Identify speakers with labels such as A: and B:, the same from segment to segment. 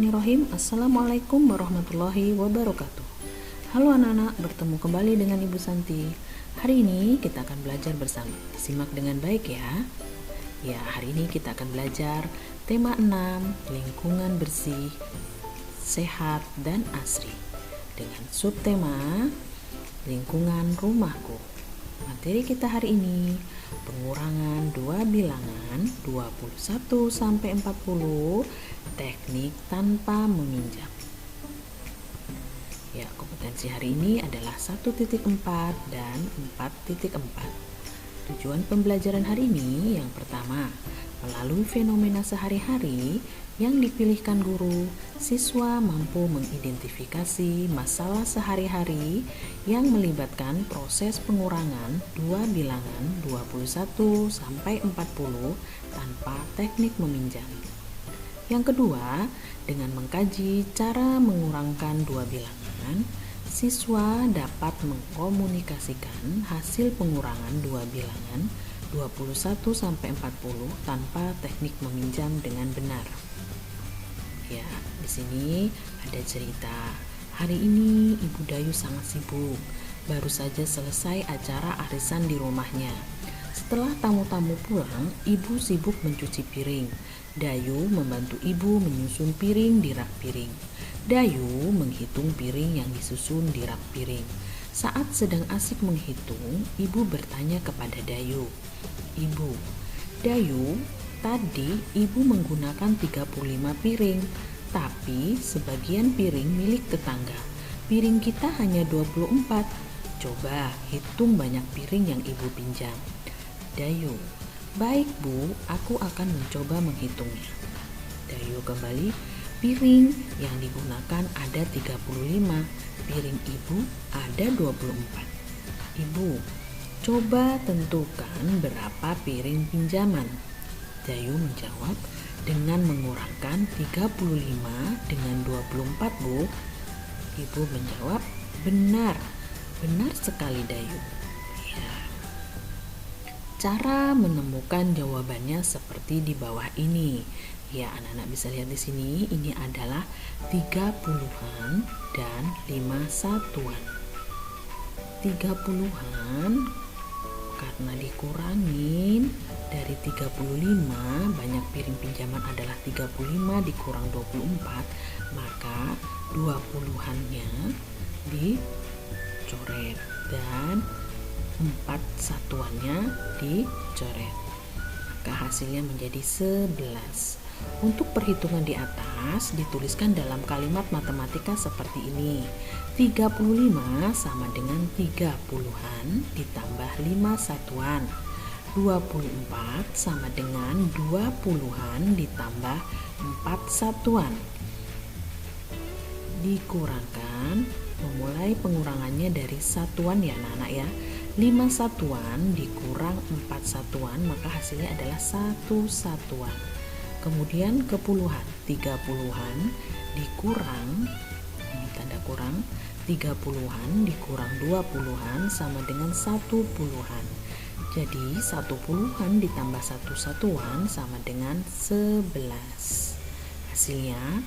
A: Bismillahirrahmanirrahim. Assalamualaikum warahmatullahi wabarakatuh. Halo anak-anak, bertemu kembali dengan Ibu Santi. Hari ini kita akan belajar bersama. Simak dengan baik ya. Ya, hari ini kita akan belajar tema 6, lingkungan bersih, sehat dan asri. Dengan subtema lingkungan rumahku. Materi kita hari ini pengurangan dua bilangan 21 sampai 40, teknik tanpa meminjam. Ya, kompetensi hari ini adalah 1.4 dan 4.4. Tujuan pembelajaran hari ini yang pertama, melalui fenomena sehari-hari yang dipilihkan guru, siswa mampu mengidentifikasi masalah sehari-hari yang melibatkan proses pengurangan dua bilangan 21 sampai 40 tanpa teknik meminjam. Yang kedua, dengan mengkaji cara mengurangkan dua bilangan, siswa dapat mengkomunikasikan hasil pengurangan dua bilangan 21 sampai 40 tanpa teknik meminjam dengan benar. Ya, di sini ada cerita. Hari ini Ibu Dayu sangat sibuk. Baru saja selesai acara arisan di rumahnya. Setelah tamu-tamu pulang, Ibu sibuk mencuci piring. Dayu membantu Ibu menyusun piring di rak piring. Dayu menghitung piring yang disusun di rak piring. Saat sedang asik menghitung, Ibu bertanya kepada Dayu, "Ibu, Dayu, tadi Ibu menggunakan 35 piring, tapi sebagian piring milik tetangga. Piring kita hanya 24. Coba hitung banyak piring yang Ibu pinjam." Dayu, "Baik Bu, aku akan mencoba menghitungnya." Dayu kembali, "Piring yang digunakan ada 35, piring Ibu ada 24. Ibu, coba tentukan berapa piring pinjaman." Dayu menjawab, "Dengan mengurangkan 35 dengan 24 Bu." Ibu menjawab, "Benar, benar sekali Dayu." Ya. Cara menemukan jawabannya seperti di bawah ini. Ya, anak-anak bisa lihat di sini, ini adalah 30-an dan 5 satuan. 30-an karena dikurangin dari 35, banyak piring pinjaman adalah 35 dikurang 24, maka 20-annya dicoret dan 4 satuannya dicoret. Maka hasilnya menjadi 11. Untuk perhitungan di atas dituliskan dalam kalimat matematika seperti ini. 35 sama dengan 30-an ditambah 5 satuan. 24 sama dengan 20-an ditambah 4 satuan. Dikurangkan, memulai pengurangannya dari satuan ya anak-anak ya. 5 satuan dikurang 4 satuan, maka hasilnya adalah 1 satuan. Kemudian ke puluhan, 30-an dikurang, ini tanda kurang, 30-an dikurang 20-an sama dengan 1 puluhan. Jadi 1 puluhan ditambah 1 satuan sama dengan 11. Hasilnya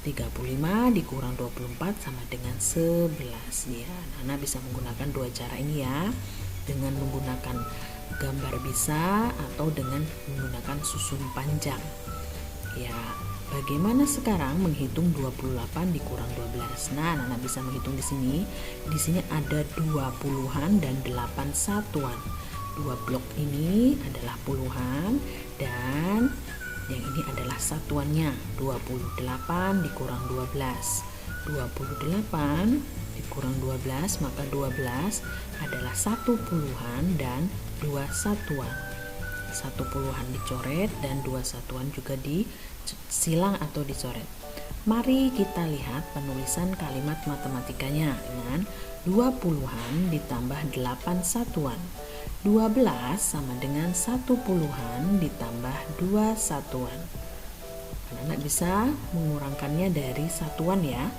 A: 35 dikurang 24 sama dengan 11. Ya, anak-anak bisa menggunakan dua cara ini ya, dengan menggunakan gambar bisa atau dengan menggunakan susun panjang. Ya, bagaimana sekarang menghitung 28 dikurang 12? Nah, anak-anak bisa menghitung di sini. Di sini ada 20-an dan 8 satuan. Dua blok ini adalah puluhan dan yang ini adalah satuannya. 28 dikurang 12. 28 dikurang 12, maka 12 adalah 1 puluhan dan 2 satuan. 1 puluhan dicoret dan 2 satuan juga disilang atau dicoret. Mari kita lihat penulisan kalimat matematikanya dengan 2 puluhan ditambah 8 satuan. 12 sama dengan 1 puluhan ditambah 2 satuan. Anak-anak bisa mengurangkannya dari satuan ya.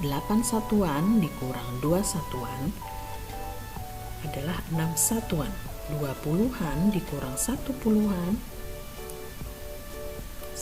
A: 8 satuan dikurang 2 satuan adalah 6 satuan. 2 puluhan dikurang 1 puluhan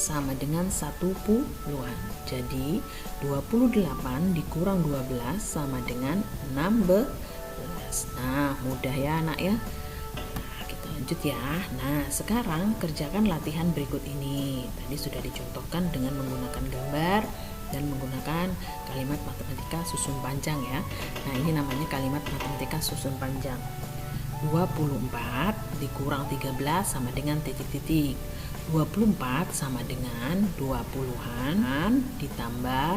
A: sama dengan 1 puluhan. Jadi 28 dikurang 12 sama dengan 16. Nah, mudah ya anak ya. Nah, kita lanjut ya. Nah, sekarang kerjakan latihan berikut ini. Tadi sudah dicontohkan dengan menggunakan gambar dan menggunakan kalimat matematika susun panjang ya. Nah, ini namanya kalimat matematika susun panjang. 24 dikurang 13 sama dengan titik-titik. 24 sama dengan 20-an ditambah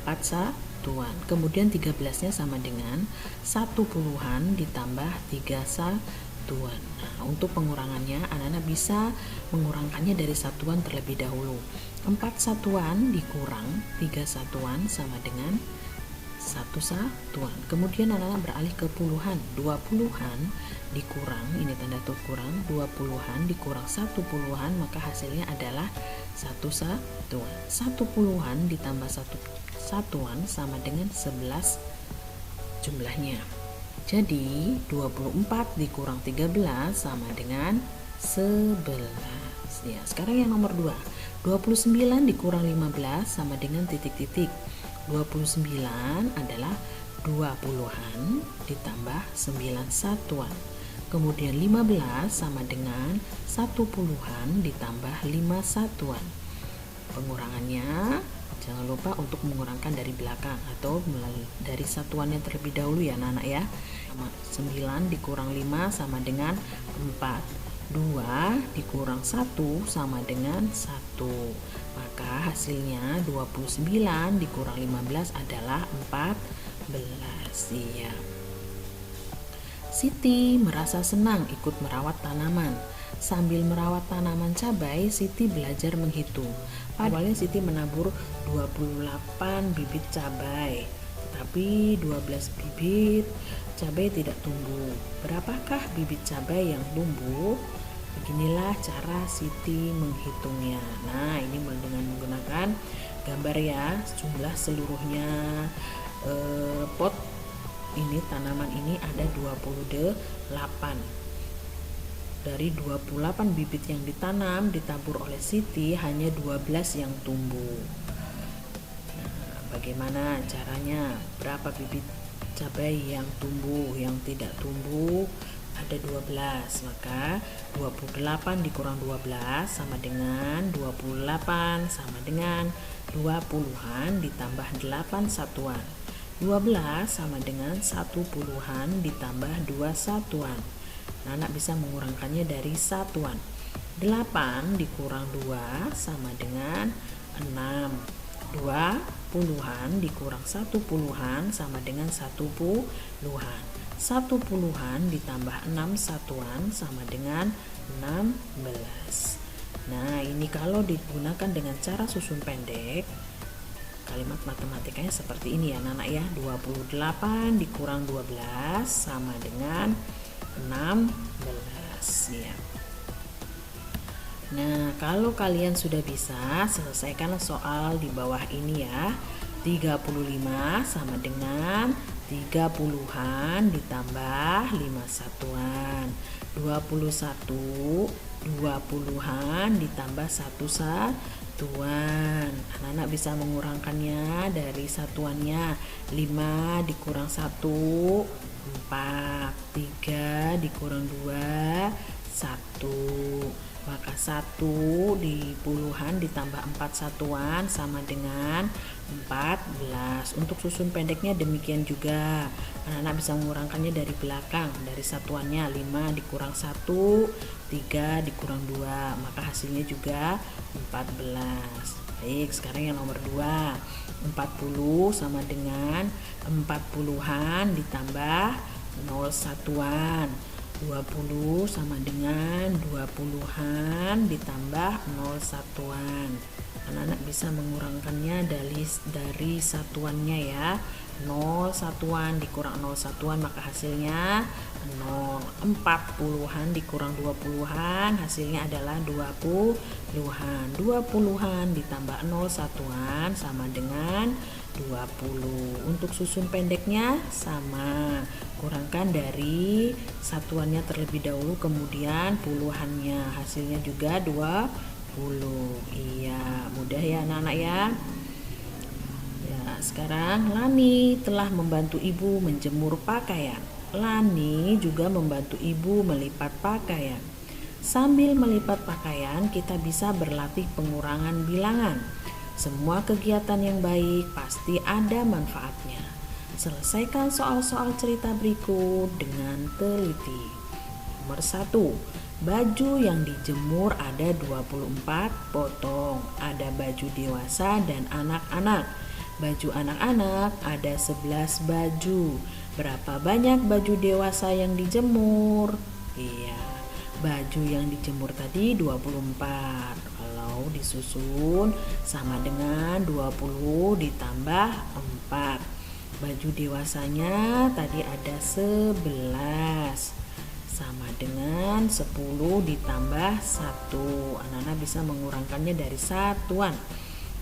A: 4 satuan. Kemudian 13-nya sama dengan 1 puluhan ditambah 3 satuan. Nah, untuk pengurangannya anak-anak bisa mengurangkannya dari satuan terlebih dahulu. 4 satuan dikurang 3 satuan sama dengan 1 satuan. Kemudian anak-anak beralih ke puluhan. 20-an dikurang, ini tanda kurang, 20-an dikurang 1 puluhan, maka hasilnya adalah 1 satuan. 1 puluhan ditambah 1 satuan sama dengan 11 jumlahnya. Jadi 24 dikurang 13 sama dengan 11. Ya, sekarang yang nomor 2. 29 dikurang 15 sama dengan titik-titik. 29 adalah 20-an ditambah 9 satuan. Kemudian 15 sama dengan 1 puluhan ditambah 5 satuan. Pengurangannya jangan lupa untuk mengurangkan dari belakang atau dari satuannya terlebih dahulu ya anak-anak ya. 9 dikurang 5 sama dengan 4. 2 dikurang 1 sama dengan 1. Maka hasilnya 29 dikurang 15 adalah 14 ya. Siti merasa senang ikut merawat tanaman. Sambil merawat tanaman cabai, Siti belajar menghitung. Awalnya Siti menabur 28 bibit cabai, tetapi 12 bibit cabai tidak tumbuh. Berapakah bibit cabai yang tumbuh? Beginilah cara Siti menghitungnya. Nah, ini dengan menggunakan gambar ya, jumlah seluruhnya pot ini, tanaman ini ada 28. Dari 28 bibit yang ditanam ditabur oleh Siti, hanya 12 yang tumbuh. Nah, bagaimana caranya? Berapa bibit cabai yang tumbuh? Yang tidak tumbuh ada 12, maka 28 dikurang 12 sama dengan 28 sama dengan 20-an ditambah 8 satuan. 12 sama dengan 1 puluhan ditambah 2 satuan. Nah, anak bisa mengurangkannya dari satuan. 8 dikurang 2 sama dengan 6. 2 puluhan dikurang 1 puluhan sama dengan 1 puluhan. 1 puluhan ditambah 6 satuan sama dengan 16. Nah, ini kalau digunakan dengan cara susun pendek, kalimat matematikanya seperti ini ya anak-anak ya. 28 dikurang 12 sama dengan 16 ya. Nah, kalau kalian sudah bisa, selesaikanlah soal di bawah ini ya. 35 sama dengan 3 puluhan ditambah 5 satuan. 21 2 puluhan ditambah 1 satuan. Anak-anak bisa mengurangkannya dari satuannya. 5 dikurang 1 4, 3 dikurang 2 1. Maka 1 di puluhan ditambah 4 satuan sama dengan 14. Untuk susun pendeknya demikian juga. Anak-anak bisa mengurangkannya dari belakang, dari satuannya. 5 dikurang 1, 3 dikurang 2, maka hasilnya juga 14. Baik, sekarang yang nomor 2. 40 sama dengan 4 puluhan ditambah 0 satuan. 20 sama dengan 2 puluhan ditambah 0 satuan. Anak-anak bisa mengurangkannya dari satuannya ya. 0 satuan dikurang 0 satuan, maka hasilnya 0. 4 puluhan dikurang 2 puluhan, hasilnya adalah 2 puluhan. 2 puluhan ditambah 0 satuan sama dengan 20. Untuk susun pendeknya sama, kurangkan dari satuannya terlebih dahulu kemudian puluhannya, hasilnya juga 20. Iya, mudah ya anak-anak ya. Ya, sekarang Lani telah membantu ibu menjemur pakaian. Lani juga membantu ibu melipat pakaian. Sambil melipat pakaian, kita bisa berlatih pengurangan bilangan. Semua kegiatan yang baik pasti ada manfaatnya. Selesaikan soal-soal cerita berikut dengan teliti. Nomor 1. Baju yang dijemur ada 24 potong. Ada baju dewasa dan anak-anak. Baju anak-anak ada 11 baju. Berapa banyak baju dewasa yang dijemur? Iya, baju yang dijemur tadi 24. Kalau disusun sama dengan 20 ditambah 4. Baju dewasanya tadi ada 11 sama dengan 10 ditambah 1. Anak-anak bisa mengurangkannya dari satuan.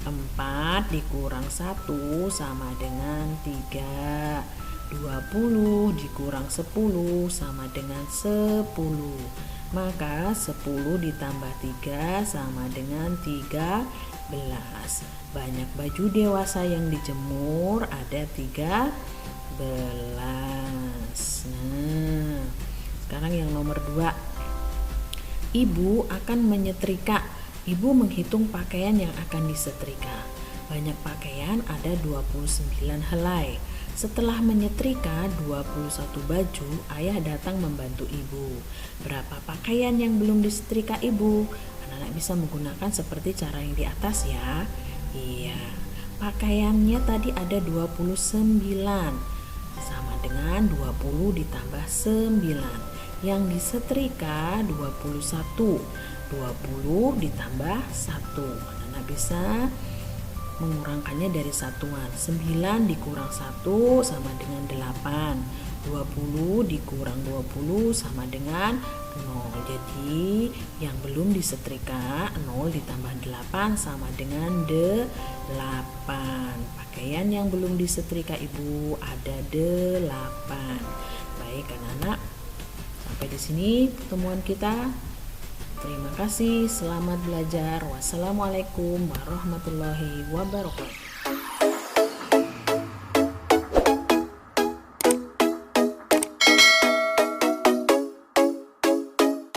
A: 4 dikurang 1 sama dengan 3. 20 dikurang 10 sama dengan 10. Maka 10 ditambah 3 sama dengan 13. Banyak baju dewasa yang dijemur ada 13. Nah, sekarang yang nomor 2. Ibu akan menyetrika. Ibu menghitung pakaian yang akan disetrika. Banyak pakaian ada 29 helai. Setelah menyetrika 21 baju, ayah datang membantu ibu. Berapa pakaian yang belum disetrika ibu? Anak-anak bisa menggunakan seperti cara yang di atas ya. Iya, pakaiannya tadi ada 29. Sama dengan 20 ditambah 9. Yang disetrika 21. 20 ditambah 1. Anak-anak bisa mengurangkannya dari satuan. 9 dikurang 1 sama dengan 8. 20 dikurang 20 sama dengan 0. Jadi yang belum disetrika 0 ditambah 8 sama dengan 8. Pakaian yang belum disetrika ibu ada 8. Baik anak-anak, sampai di sini pertemuan kita. Terima kasih, selamat belajar. Wassalamualaikum warahmatullahi wabarakatuh.